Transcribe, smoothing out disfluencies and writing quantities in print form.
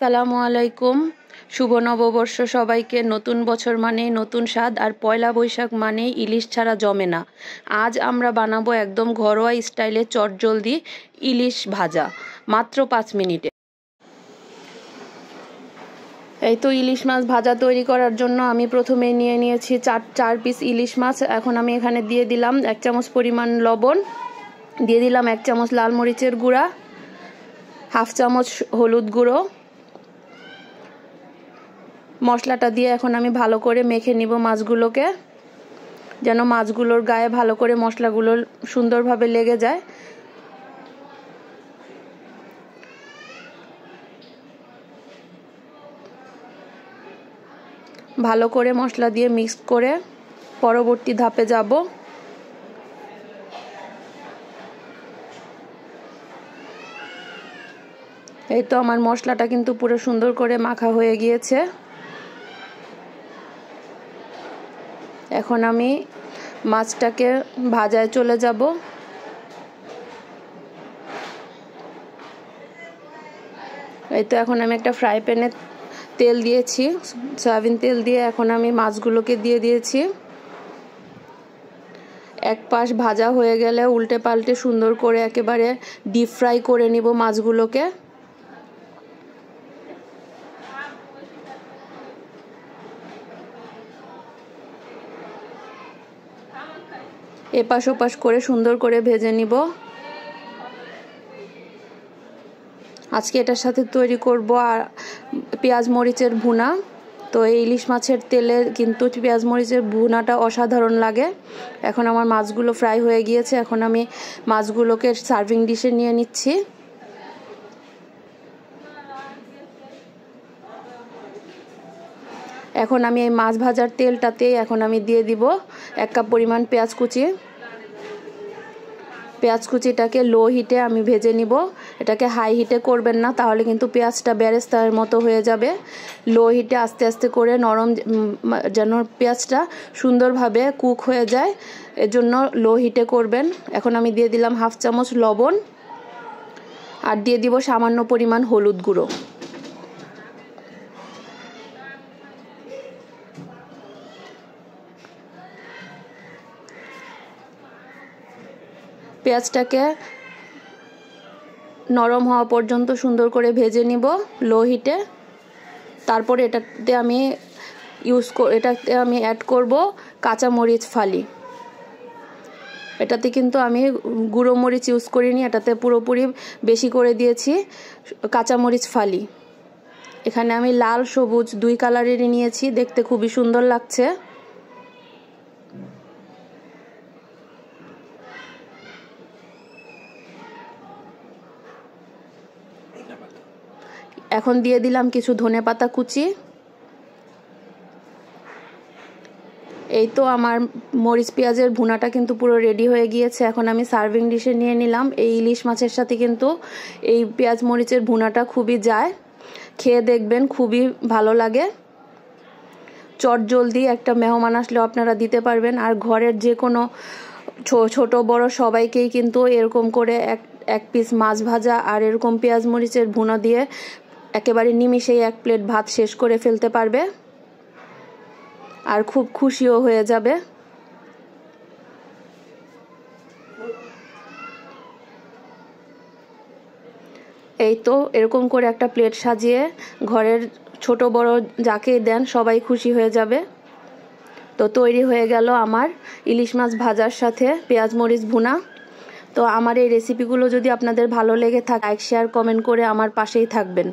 আসসালামু আলাইকুম। শুভ নববর্ষ সবাইকে। নতুন বছর মানে নতুন স্বাদ, আর পয়লা বৈশাখ মানে ইলিশ ছাড়া জমে না। আজ আমরা বানাবো একদম ঘরোয়া স্টাইলে চটজলদি ইলিশ ভাজা, মাত্র 5 মিনিটে। এই তো ইলিশ মাছ ভাজা তৈরি করার জন্য আমি প্রথমে নিয়ে নিয়েছি 4 পিস ইলিশ মাছ। এখন আমি এখানে দিয়ে দিলাম 1 চামচ পরিমাণ লবণ, দিয়ে দিলাম 1 চামচ লাল মরিচের গুঁড়া, হাফ চামচ হলুদ গুঁড়ো। মশলাটা দিয়ে এখন আমি ভালো করে মেখে নিব মাছগুলোকে, যেন মাছগুলোর গায়ে ভালো করে মশলাগুলো সুন্দরভাবে লেগে যায়। ভালো করে মশলা দিয়ে মিক্স করে পরবর্তী ধাপে যাব। এই তো আমার মশলাটা কিন্তু পুরো সুন্দর করে মাখা হয়ে গিয়েছে। এখন আমি মাছটাকে ভাজায় চলে যাব। এই তো এখন আমি একটা ফ্রাই প্যানে তেল দিয়েছি, সয়াবিন তেল দিয়ে এখন আমি মাছগুলোকে দিয়ে দিয়েছি। এক পাশ ভাজা হয়ে গেলে উল্টে পাল্টে সুন্দর করে একেবারে ডিপ ফ্রাই করে নিব মাছগুলোকে। এপাশ ওপাশ করে সুন্দর করে ভেজে নিব। আজকে এটার সাথে তৈরি করব আর পেঁয়াজ মরিচের ভুনা। তো এই ইলিশ মাছের তেলে কিন্তু পেঁয়াজ মরিচের ভুনাটা অসাধারণ লাগে। এখন আমার মাছগুলো ফ্রাই হয়ে গিয়েছে, এখন আমি মাছগুলোকে সার্ভিং ডিশে নিয়ে নিচ্ছি। এখন আমি এই মাছ ভাজার তেলটাতে এখন আমি দিয়ে দিব 1 কাপ পরিমাণ পেঁয়াজ কুচি। পেঁয়াজ কুচিটাকে লো হিটে আমি ভেজে নিব। এটাকে হাই হিটে করবেন না, তাহলে কিন্তু পেঁয়াজটা বেরেস্তার মতো হয়ে যাবে। লো হিটে আস্তে আস্তে করে নরম, যেন পেঁয়াজটা সুন্দরভাবে কুক হয়ে যায়, এজন্য লো হিটে করবেন। এখন আমি দিয়ে দিলাম হাফ চামচ লবণ, আর দিয়ে দিব সামান্য পরিমাণ হলুদ গুঁড়ো। পেঁয়াজটাকে নরম হওয়া পর্যন্ত সুন্দর করে ভেজে নিব লো হিটে। তারপর এটাতে আমি অ্যাড করব কাঁচা মরিচ ফালি। এটাতে কিন্তু আমি গুঁড়ো মরিচ ইউজ করিনি, এটাতে পুরোপুরি বেশি করে দিয়েছি কাঁচা মরিচ ফালি। এখানে আমি লাল সবুজ 2 কালারেরই নিয়েছি, দেখতে খুবই সুন্দর লাগছে। এখন দিয়ে দিলাম কিছু ধনেপাতা কুচি। এই তো আমার মরিচ পেঁয়াজের ভুনাটা কিন্তু পুরো রেডি হয়ে গিয়েছে। এখন আমি সার্ভিং ডিশে নিয়ে নিলাম। এই ইলিশ মাছের সাথে কিন্তু এই পেঁয়াজ মরিচের ভুনাটা খুবই যায়, খেয়ে দেখবেন খুবই ভালো লাগে। চটজলদি একটা মেহমান আসলেও আপনারা দিতে পারবেন, আর ঘরের যে কোনো ছোট বড় সবাইকেই কিন্তু এরকম করে এক পিস মাছ ভাজা আর এরকম পেঁয়াজ মরিচের ভুনা দিয়ে একেবারে নিমিষেই 1 প্লেট ভাত শেষ করে ফেলতে পারবে, আর খুব খুশিও হয়ে যাবে। এই তো এরকম করে একটা প্লেট সাজিয়ে ঘরের ছোট বড় যাকে দেন সবাই খুশি হয়ে যাবে। তো তৈরি হয়ে গেল আমার ইলিশ মাছ ভাজার সাথে পেঁয়াজ মরিচ ভুনা। তো আমার এই রেসিপিগুলো যদি আপনাদের ভালো লেগে থাকে, লাইক শেয়ার কমেন্ট করে আমার পাশেই থাকবেন।